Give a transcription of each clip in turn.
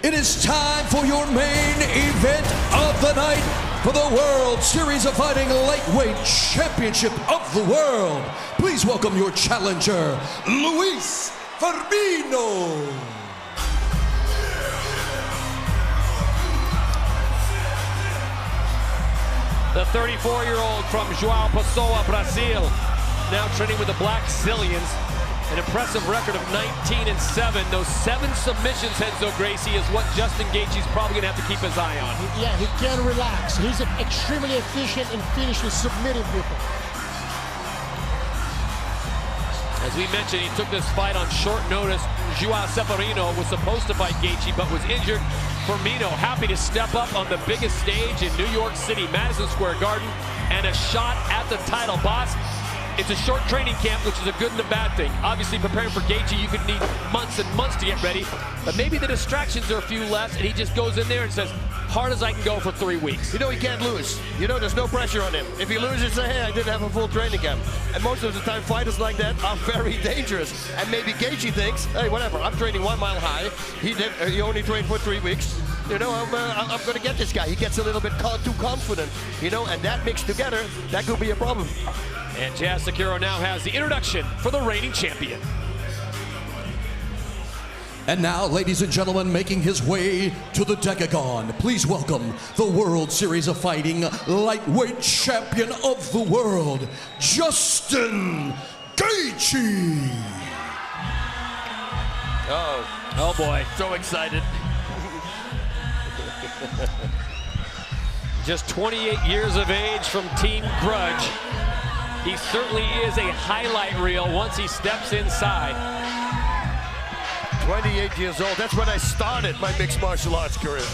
It is time for your main event of the night for the World Series of Fighting Lightweight Championship of the World. Please welcome your challenger, Luiz Firmino. The 34-year-old from João Pessoa, Brazil, now training with the Black Zillions. An impressive record of 19-7. Those 7 submissions, Renzo Gracie, is what Justin Gaethje's probably going to have to keep his eye on. Yeah, he can't relax. He's extremely efficient and finishes submitting people. As we mentioned, he took this fight on short notice. João Firmino was supposed to fight Gaethje, but was injured. Firmino happy to step up on the biggest stage in New York City, Madison Square Garden, and a shot at the title. Boss, it's a short training camp, which is a good and a bad thing. Obviously, preparing for Gaethje, you could need months and months to get ready. But maybe the distractions are a few less, and he just goes in there and says, hard as I can go for 3 weeks. You know he can't lose. You know there's no pressure on him. If he loses, say, hey, I didn't have a full training camp. And most of the time, fighters like that are very dangerous. And maybe Gaethje thinks, hey, whatever, I'm training 1 mile high. He only trained for 3 weeks. You know, I'm going to get this guy. He gets a little bit too confident, you know, and that mixed together, that could be a problem. And Jazz Sakura now has the introduction for the reigning champion. And now, ladies and gentlemen, making his way to the Decagon, please welcome the World Series of Fighting Lightweight Champion of the World, Justin Gaethje. Oh boy. So excited. Just 28 years of age from Team Grudge. He certainly is a highlight reel once he steps inside. 28 years old, that's when I started my mixed martial arts career.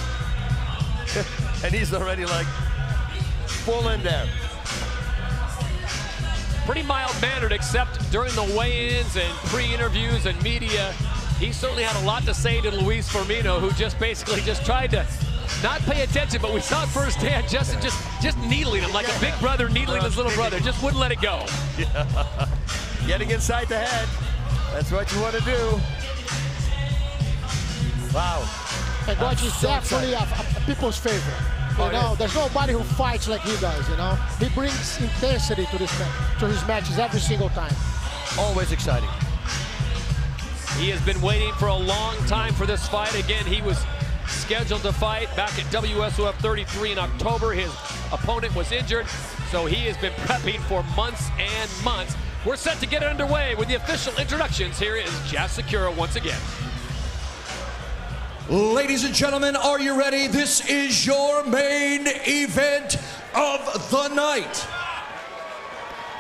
And he's already like full in there. Pretty mild-mannered, except during the weigh-ins and pre-interviews and media. He certainly had a lot to say to Luiz Firmino, who just basically tried to not pay attention, but we saw it firsthand, just needling him like a big brother needling his little brother. Just wouldn't let it go. Yeah. Getting inside the head, that's what you want to do. Wow. And Gaethje is definitely a people's favorite. You know, there's nobody who fights like he does, you know. He brings intensity to his matches every single time. Always exciting. He has been waiting for a long time for this fight. Again, he was scheduled to fight back at WSOF 33 in October. His opponent was injured, so he has been prepping for months and months. We're set to get it underway with the official introductions. Here is Jazz Sakura once again. Ladies and gentlemen, are you ready? This is your main event of the night.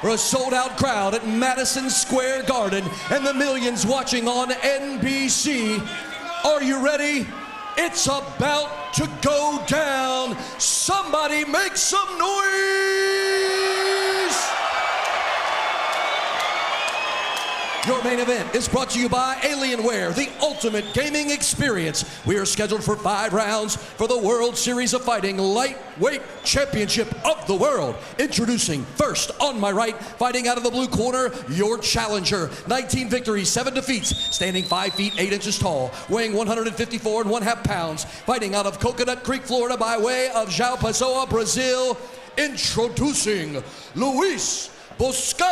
For a sold-out crowd at Madison Square Garden and the millions watching on NBC. Are you ready? It's about to go down. Somebody make some noise! Your main event is brought to you by Alienware, the ultimate gaming experience. We are scheduled for 5 rounds for the World Series of Fighting Lightweight Championship of the World. Introducing first on my right, fighting out of the blue corner, your challenger. 19 victories, 7 defeats, standing 5 feet 8 inches tall, weighing 154 1/2 pounds, fighting out of Coconut Creek, Florida by way of João Pessoa, Brazil. Introducing Luiz Firmino.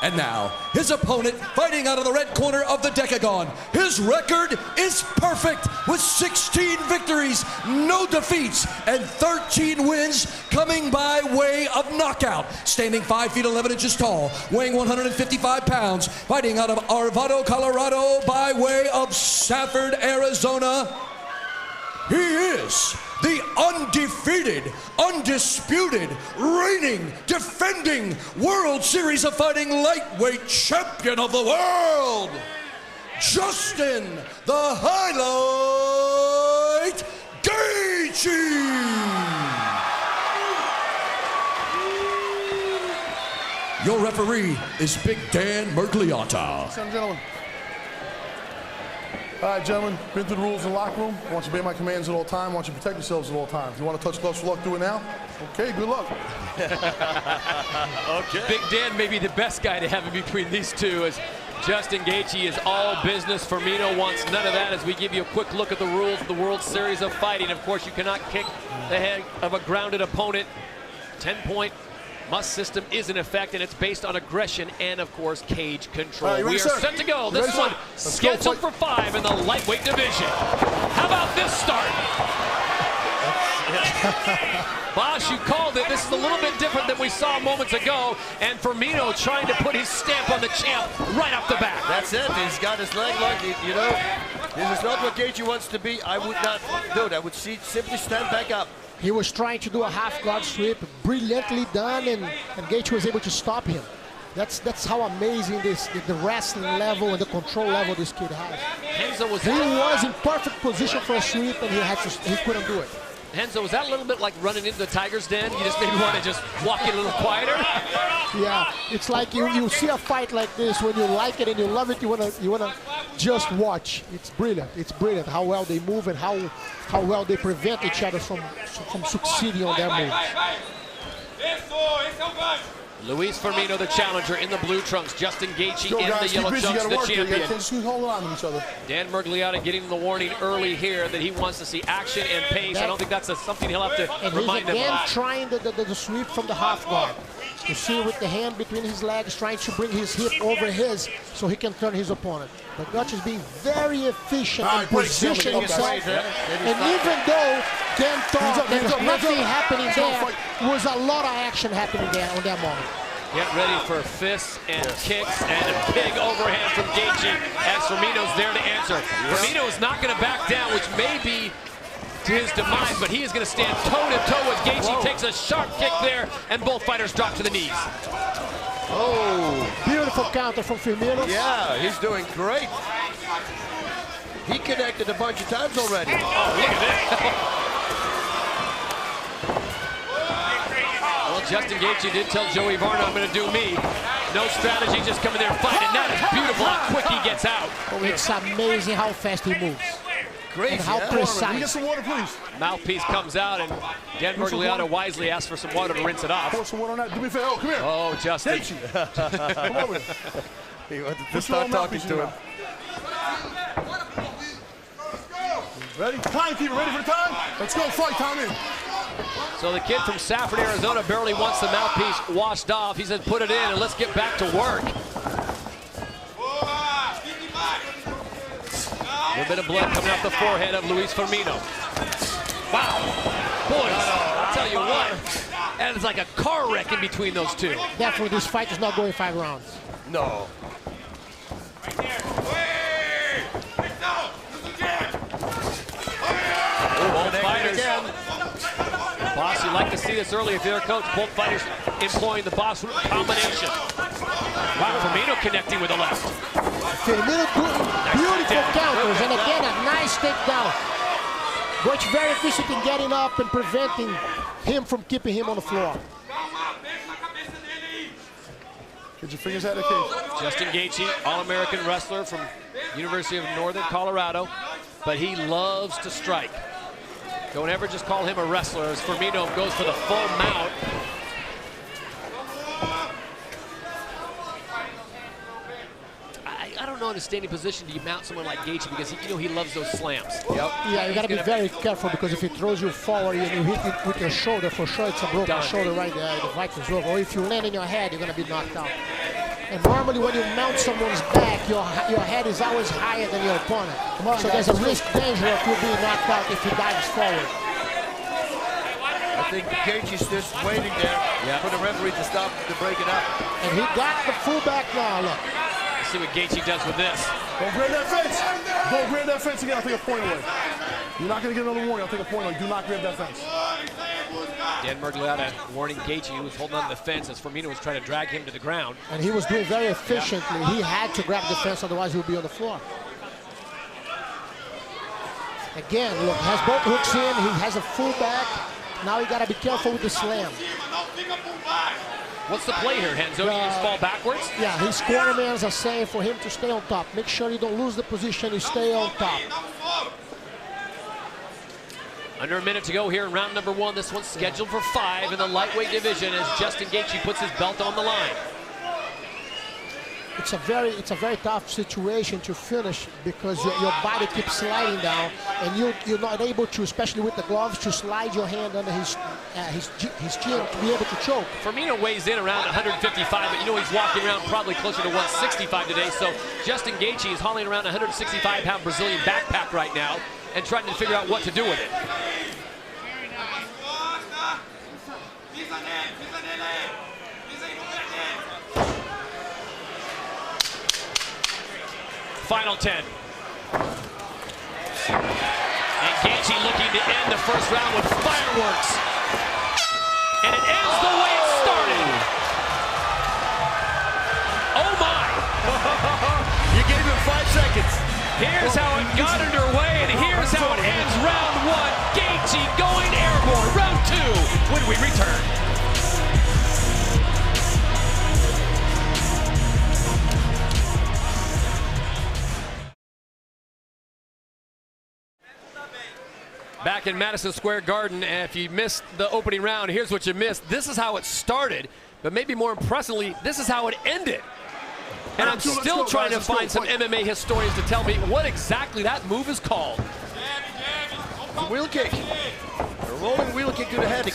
And now, his opponent fighting out of the red corner of the Decagon. His record is perfect with 16 victories, no defeats, and 13 wins coming by way of knockout. Standing 5 feet 11 inches tall, weighing 155 pounds, fighting out of Arvado, Colorado by way of Safford, Arizona. He is the undefeated, undisputed, reigning, defending World Series of Fighting Lightweight Champion of the World, Justin the Highlight Gaethje. Your referee is Big Dan Mergliotta. Ladies and gentlemen, All right, gentlemen, been through the rules in the locker room. I want you to obey my commands at all times. I want you to protect yourselves at all times. If you want to touch gloves for luck, do it now. Okay, good luck. Okay. Big Dan may be the best guy to have in between these two, as Justin Gaethje is all business. Firmino wants none of that, as we give you a quick look at the rules of the World Series of Fighting. Of course, you cannot kick the head of a grounded opponent. 10-point must system is in effect, and it's based on aggression and, of course, cage control. Right, we are set to go. This one scheduled for 5 in the lightweight division. How about this start? Boss, you called it. This is a little bit different than we saw moments ago, and Firmino trying to put his stamp on the champ right off the bat. That's it. He's got his leg locked. You know, this is not what Gaethje wants to be. I would not do it. I would simply stand back up. He was trying to do a half guard sweep, brilliantly done, and Gaethje was able to stop him. That's how amazing the wrestling level and the control level this kid has. He was in perfect position for a sweep, and he couldn't do it. Enzo, was that a little bit like running into the tiger's den? You just maybe want to just walk in a little quieter? Yeah, it's like you see a fight like this, when you like it and you love it, you wanna just watch. It's brilliant. It's brilliant how well they move and how well they prevent each other from succeeding on their moves. Luiz Firmino, the challenger, in the blue trunks. Justin Gaethje in the yellow trunks, the champion. Just hold on to each other. Dan Miragliotta getting the warning early here that he wants to see action and pace. I don't think that's something he'll have to remind him of. And he's again trying the sweep from the half guard. You see with the hand between his legs, trying to bring his hip over his so he can turn his opponent. But Gaethje is being very efficient and positioning himself. And even though Dan thought there was nothing happening there, was a lot of action happening there on that moment. Get ready for fists and kicks and a big overhand from Gaethje as Firmino's there to answer. Firmino is not going to back down, which may be to his demise, but he is going to stand toe-to-toe with Gaethje. Takes a sharp kick there, and both fighters drop to the knees. Oh, beautiful counter from Firmino. Yeah, he's doing great. He connected a bunch of times already. Oh, look at this. Well, Justin Gaethje did tell Joey Varna, I'm going to do me. No strategy, just come in there and fight. And that is beautiful how quick he gets out. Oh, it's amazing how fast he moves. Great. And how precise. Can you get some water, please? Mouthpiece comes out, and Dan Miragliotta wisely asks for some water to rinse it off. Pour some water on that. Do me a favor. Oh, come here. Oh, Justin. Come over here. He wanted to start talking to him. Ready? Timekeeper, ready for the time? Let's go, fight time in. So the kid from Safford, Arizona barely wants the mouthpiece washed off. He said, put it in and let's get back to work. A little bit of blood coming off the forehead of Luiz Firmino. Wow. Boys, I'll tell you what, that is like a car wreck in between those two. Definitely, this fight is not going 5 rounds. No. Both fighters. Boss, you like to see this early if you're a coach. Both fighters employing the boss combination. Wow, Firmino connecting with the left. Firmino doing beautiful counters, and again a nice takedown. But very efficient in getting up and preventing him from keeping him on the floor. Get your fingers out of the cage. Justin Gaethje, All-American wrestler from University of Northern Colorado, but he loves to strike. Don't ever just call him a wrestler, as Firmino goes for the full mount. I don't know in a standing position do you mount someone like Gaethje, because he loves those slams. Yep. Yeah, you got to be very careful, because if he throws you forward and you hit it with your shoulder, for sure it's a broken shoulder right there. The fight is over. Or if you land in your head, you're going to be knocked out. And normally when you mount someone's back, your head is always higher than your opponent. So there's a danger of you being knocked out if he dives forward. I think Gaethje's just waiting there for the referee to stop to break it up. And he got the fullback now, look. Let's see what Gaethje does with this. Don't grab that fence. Don't grab that fence again. I'll take a point away. You're not going to get another warning. I'll take a point away. Do not grab that fence. Dan Miragliotta warning Gaethje, who was holding on to the fence as Firmino was trying to drag him to the ground. And he was doing very efficiently. He had to grab the fence, otherwise he would be on the floor. Again, look, has both hooks in. He has a fullback. Now you got to be careful with the slam. What's the play here, Renzo? Do you just fall backwards? Yeah, his cornermans are saying for him to stay on top. Make sure you don't lose the position, you stay on top. Under a minute to go here in round number 1. This one's scheduled for 5 in the lightweight division as Justin Gaethje puts his belt on the line. It's a very tough situation to finish because your body keeps sliding down and you're not able to, especially with the gloves, to slide your hand under his chin to be able to choke. Firmino weighs in around 155, but you know he's walking around probably closer to 165 today. So Justin Gaethje is hauling around a 165-pound Brazilian backpack right now and trying to figure out what to do with it. Final 10. And Gaethje looking to end the first round with fireworks. And it ends the way it started. Oh my! You gave him 5 seconds. Here's how it got underway, and here's how it ends round 1. Gaethje going airborne. Round 2 when we return. Back in Madison Square Garden, and if you missed the opening round, here's what you missed. This is how it started, but maybe more impressively, this is how it ended. And I'm still trying to find some MMA historians to tell me what exactly that move is called. Wheel kick. A rolling wheel kick to the head. Wow,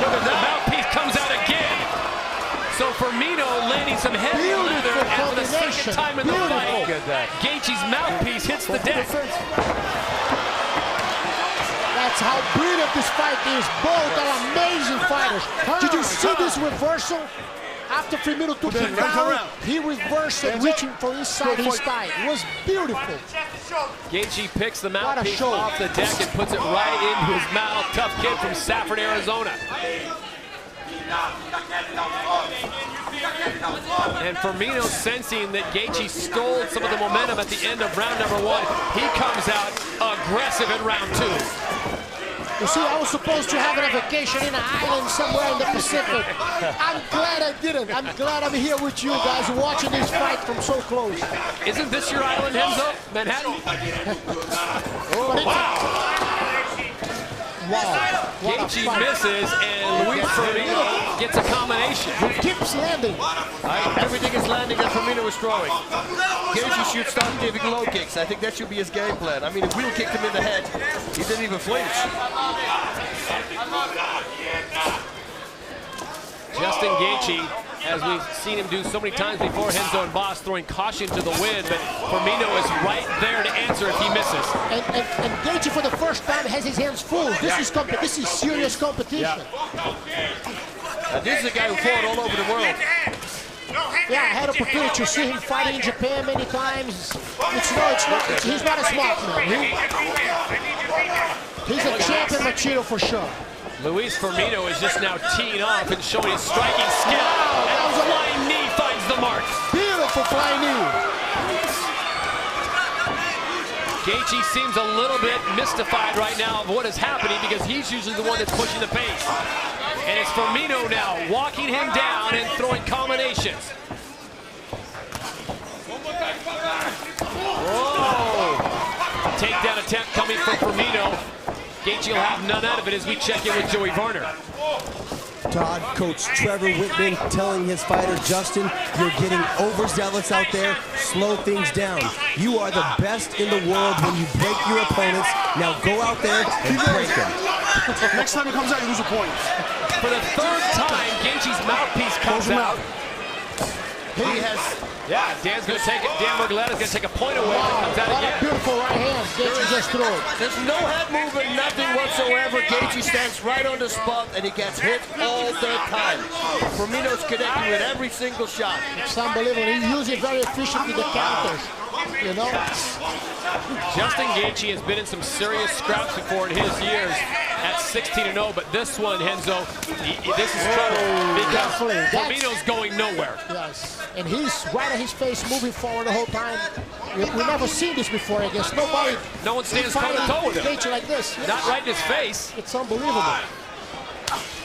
look at that. Mouthpiece comes out again. So Firmino landing some heavy leather, and for the second time in the fight, Gaethje's mouthpiece hits the deck. That's how brilliant this fight is. Both are amazing fighters. Did you see this reversal? After Firmino took him down, he reversed it, reaching for inside his thigh. It was beautiful. Gaethje picks the mouthpiece off the deck and puts it right into his mouth. Tough kid from Safford, Arizona. And Firmino, sensing that Gaethje stole some of the momentum at the end of round number 1, he comes out aggressive in round 2. You see, I was supposed to have a vacation in an island somewhere in the Pacific. I'm glad I didn't. I'm glad I'm here with you guys watching this fight from so close. Isn't this your island, Renzo? Manhattan? Oh, wow. Wow. Gaethje misses, and Luiz Firmino gets a combination. He keeps landing. Everything is landing that Firmino is throwing. Gaethje should start giving low kicks. I think that should be his game plan. I mean, if wheel kicked him in the head, he didn't even flinch. Justin Gaethje, as we've seen him do so many times before, Renzo and Boss throwing caution to the wind, but Firmino is right there to answer if he misses. And Gaethje for the first time has his hands full. This is serious competition. This is a guy who fought all over the world. Yeah, I had opportunity to see him fighting in Japan many times. He's not a smart man. He's a champion material for sure. Luiz Firmino is just now teeing off and showing his striking skill. Wow, and a flying knee finds the mark. Beautiful flying knee. Gaethje seems a little bit mystified right now of what is happening because he's usually the one that's pushing the pace. And it's Firmino now walking him down and throwing combinations. Whoa! Takedown attempt coming from Firmino. Gaethje will have none out of it as we check in with Joey Varner. Todd, Coach Trevor Whitman telling his fighter, Justin, you're getting overzealous out there. Slow things down. You are the best in the world when you break your opponents. Now go out there and break them. Next time he comes out, you lose a point. For the 3rd time, Gaethje's mouthpiece comes out. He has... Yeah, Dan's going to take it. Dan Murgaletta's going to take a point away if it comes out again. Beautiful right hand. Gaethje just threw it. There's no head movement, nothing whatsoever. Gaethje stands right on the spot, and he gets hit all the time. Firmino's connecting with every single shot. It's unbelievable. He uses very efficiently the counters. You know? Justin Gaethje has been in some serious scraps before in his years at 16-0, but this one, Renzo, this is trouble because Firmino's going nowhere. Yes, and he's right at his face, moving forward the whole time. We've never seen this before, I guess. No one stands toe-to-toe with him. Gaethje like this. Yes. Not right in his face. It's unbelievable.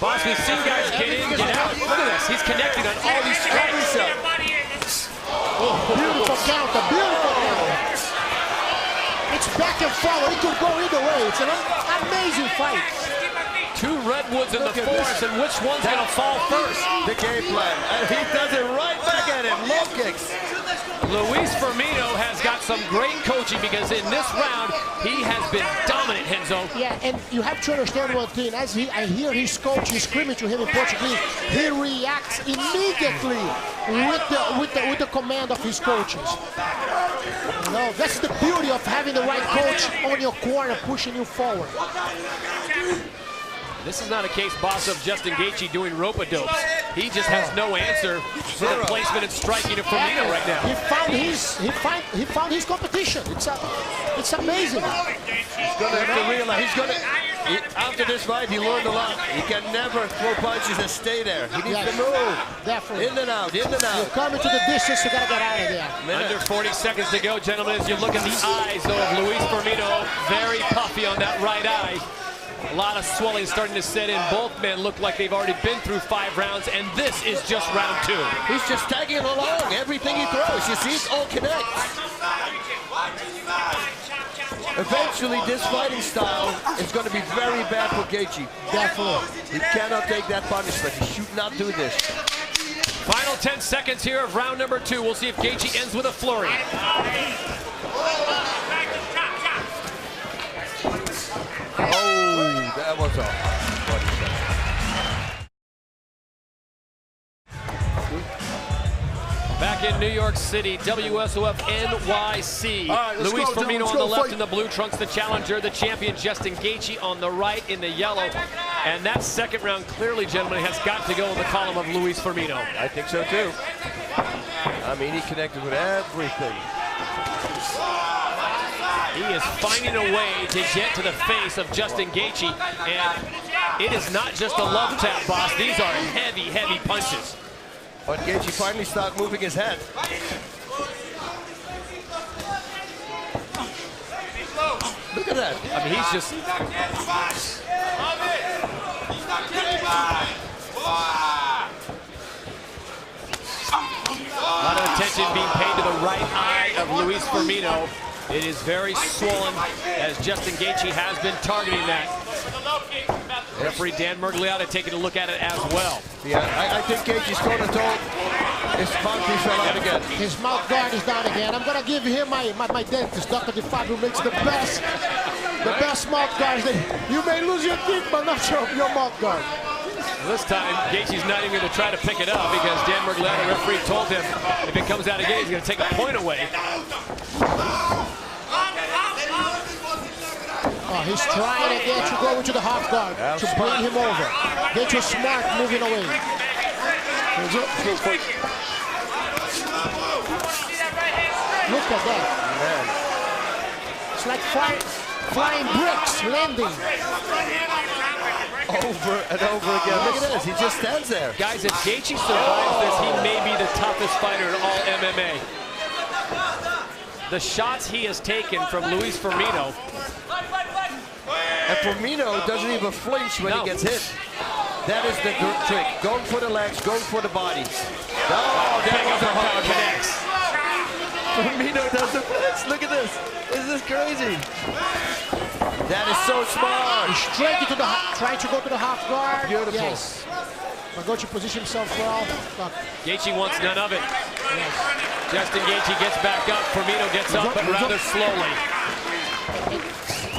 Boss, we've seen guys get in, get out. Look at this. He's connecting on all these strikes. Beautiful counter, beautiful counter. It's back and forward. It could go either way. It's an amazing fight. Two redwoods in the forest, and which one's going to fall first? The game plan. And he does it right back at him. Low kicks. Luiz Firmino has got some great coaching because in this round, he has been dominant, Renzo. Yeah, and you have to understand one thing. As I hear his coach screaming to him in Portuguese, he reacts immediately with the command of his coaches. You know, that's the beauty of having the right coach on your corner, pushing you forward. This is not a case, boss, of Justin Gaethje doing rope-a-dopes. He just has no answer for the placement and striking of Firmino right now. He found his competition. It's amazing. He's gonna have to realize after this fight he learned a lot. He can never throw punches and stay there. He needs to move. Definitely. In and out, in and out. You're coming to the distance, you gotta get out of there. Under 40 seconds to go, gentlemen, as you look at the eyes though, of Luiz Firmino, very puffy on that right eye. A lot of swelling starting to set in. Both men look like they've already been through 5 rounds, and this is just round 2. He's just tagging along. Everything he throws, you see, it all connects. Eventually, this fighting style is going to be very bad for Gaethje. Definitely. He cannot take that punishment. He should not do this. Final 10 seconds here of round number 2. We'll see if Gaethje ends with a flurry. Oh, that was a Back in New York City, WSOF NYC. Right, Luiz Firmino on the left fight. in the blue trunks, the challenger, the champion Justin Gaethje on the right in the yellow. And that second round clearly, gentlemen, has got to go in the column of Luiz Firmino. I think so too. I mean, he connected with everything. He is finding a way to get to the face of Justin Gaethje, and it is not just a love tap, boss. These are heavy, heavy punches. But Gaethje finally started moving his head. Look at that. I mean, he's just... A lot of attention being paid to the right eye of Luiz Firmino. It is very swollen, as Justin Gaethje has been targeting that. Referee Dan Mergliotta taking a look at it as well. Yeah, I think Gaethje's toe-to-toe. His mouthpiece fell out again. His mouth guard is down again. I'm gonna give him my dentist, Dr. DeFabio, makes the best mouth guards. You may lose your teeth, but not your mouth guard. This time, Gaethje's not even going to try to pick it up because Dan Mergliotta, referee, told him if it comes out again, he's going to take a point away. He's trying again to go into the half guard to bring him over. Gaethje smart moving away. Look at that. Man. It's like flying bricks landing. Over and over again. Look at this. He just stands there. Guys, if Gaethje survives this, he may be the toughest fighter in all MMA. The shots he has taken from Luiz Firmino. And Firmino doesn't even flinch when he gets hit. That is the trick. Going for the legs, going for the body. Oh, Big uppercut connects. Firmino doesn't flinch. Look at this. This is crazy. That is so smart. Straight into the trying to go to the half guard. Beautiful. Yes. Gaethje position himself well. Gaethje wants none of it. Yes. Justin Gaethje gets back up. Firmino gets up, but rather slowly.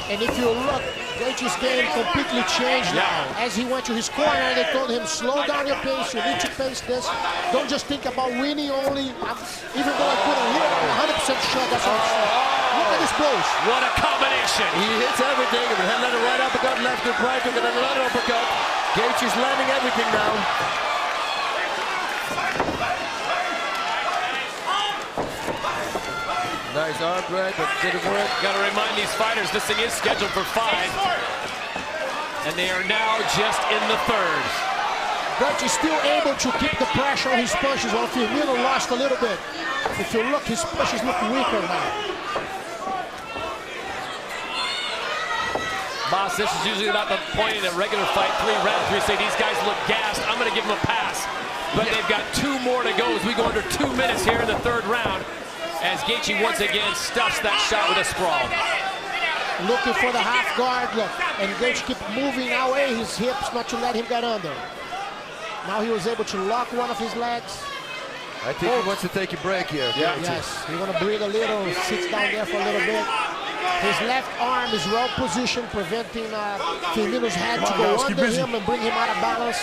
And if you look, Gaethje's game completely changed now. As he went to his corner, they told him, slow down your pace. You need to pace this. Don't just think about winning only. Even though I couldn't hit, I'm 100% sure that's what I'm saying. Look at this blows. What a combination. He hits everything. Another right uppercut, left to right, took another uppercut. Gaethje's landing everything now. Nice arm drag, but didn't work. Got to remind these fighters, this thing is scheduled for 5. And they are now just in the 3rd. Gaethje still able to keep the pressure on his punches, while Firmino lost a little bit. If you look, his punches look weaker now. Boss, this is usually not the point in a regular fight. 3 rounds where you say these guys look gassed. I'm going to give them a pass. But they've got 2 more to go as we go under 2 minutes here in the 3rd round. As Gaethje once again stuffs that shot with a sprawl. Looking for the half guard, look. And Gaethje keep moving away his hips not to let him get under. Now he was able to lock one of his legs. I think he wants to take a break here. Yeah. Yes, he's going to breathe a little, sits down there for a little bit. His left arm is well positioned, preventing Firmino's head to go under him and bring him out of balance.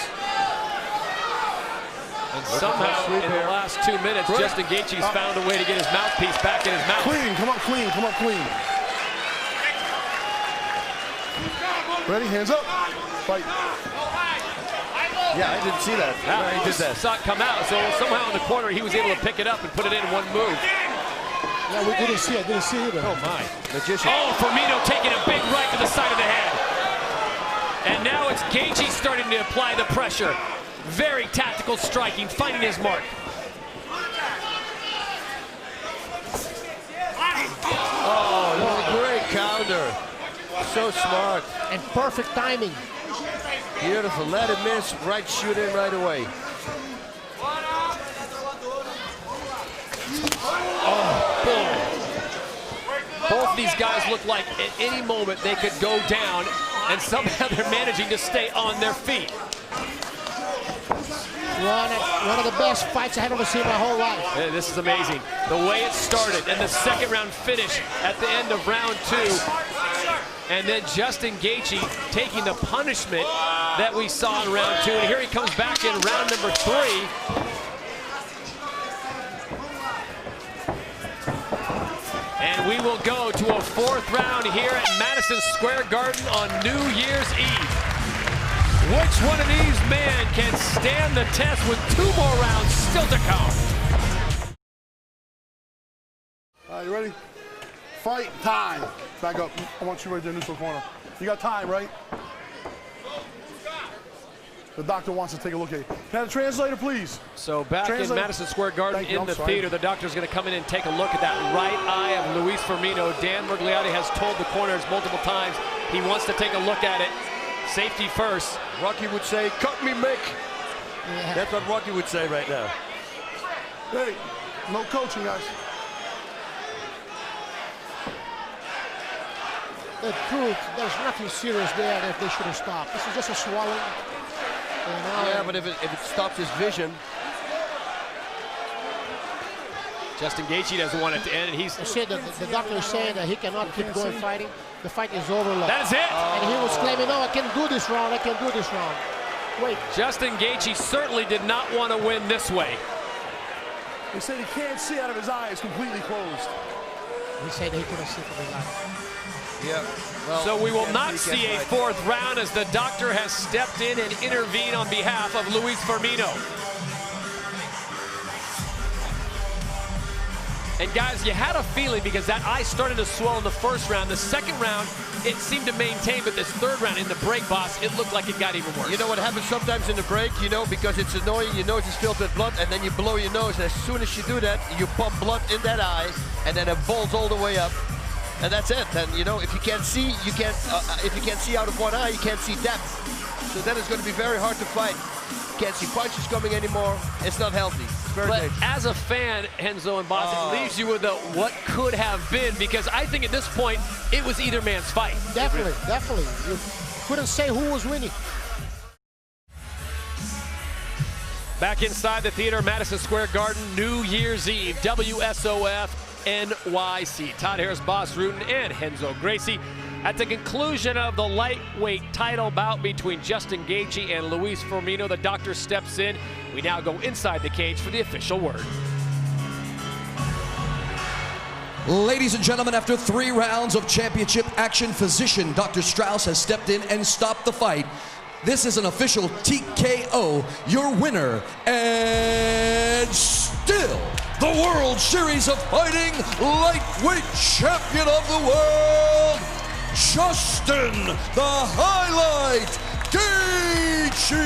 And somehow, in the last 2 minutes, Justin Gaethje's found a way to get his mouthpiece back in his mouth. Clean, come on, clean, come on, clean. Ready, hands up, fight. Yeah, I didn't see that. Now he did that. Saw it come out, so somehow in the corner he was able to pick it up and put it in one move. Yeah, we didn't see it, either. Oh my. Magician. Oh, Firmino taking a big right to the side of the head. And now it's Gaethje starting to apply the pressure. Very tactical striking, finding his mark. Oh, great counter. So smart. And perfect timing. Beautiful. Let it miss. Right shoot in right away. Both these guys look like at any moment they could go down, and somehow they're managing to stay on their feet. One of the best fights I have ever seen in my whole life. Yeah, this is amazing. The way it started and the 2nd round finish at the end of round 2. And then Justin Gaethje taking the punishment that we saw in round 2. And here he comes back in round number 3. And we will go to a 4th round here at Madison Square Garden on New Year's Eve. Which one of these men can stand the test with 2 more rounds still to come? All right, you ready? Fight time. Back up. I want you right there, neutral corner. You got time, right? The doctor wants to take a look at you. Can I have a translator, please? So back in Madison Square Garden in the theater, the doctor's going to come in and take a look at that right eye of Luiz Firmino. Dan Mergliotti has told the corners multiple times he wants to take a look at it. Safety first. Rocky would say, cut me, Mick. Yeah. That's what Rocky would say right now. Hey, no coaching, guys. The truth, there's nothing serious there that they should have stopped. This is just a swelling. Yeah, but if it stops his vision. Justin Gaethje doesn't want it to end, and he's... I said that the doctor is saying that he cannot keep going fighting. The fight is over. Look. That is it! And he was claiming, no, I can do this round, I can do this round. Wait. Justin Gaethje certainly did not want to win this way. He said he can't see out of his eye. It's completely closed. He said he couldn't see from his eye. Yeah. Well, so we will not see a 4th round as the doctor has stepped in and intervened on behalf of Luiz Firmino. And guys, you had a feeling because that eye started to swell in the 1st round. The 2nd round, it seemed to maintain, but this 3rd round in the break, boss, it looked like it got even worse. You know what happens sometimes in the break, you know, because it's annoying, your nose is filled with blood, and then you blow your nose, and as soon as you do that, you pump blood in that eye, and then it bolts all the way up. And that's it. And you know, if you can't see, you can't. If you can't see out of one eye, you can't see depth. So then it's going to be very hard to fight. You can't see punches coming anymore. It's not healthy. It's very dangerous. As a fan, Renzo and Boss, it leaves you with a what could have been, because I think at this point it was either man's fight. Definitely, definitely. You couldn't say who was winning. Back inside the theater, Madison Square Garden, New Year's Eve, WSOF NYC. Todd Harris, Boss Rutan, and Renzo Gracie. At the conclusion of the lightweight title bout between Justin Gaethje and Luiz Firmino, the doctor steps in. We now go inside the cage for the official word. Ladies and gentlemen, after 3 rounds of championship action, physician Dr. Strauss has stepped in and stopped the fight. This is an official TKO, your winner, and still the World Series of Fighting lightweight champion of the world, Justin the Highlight Gaethje.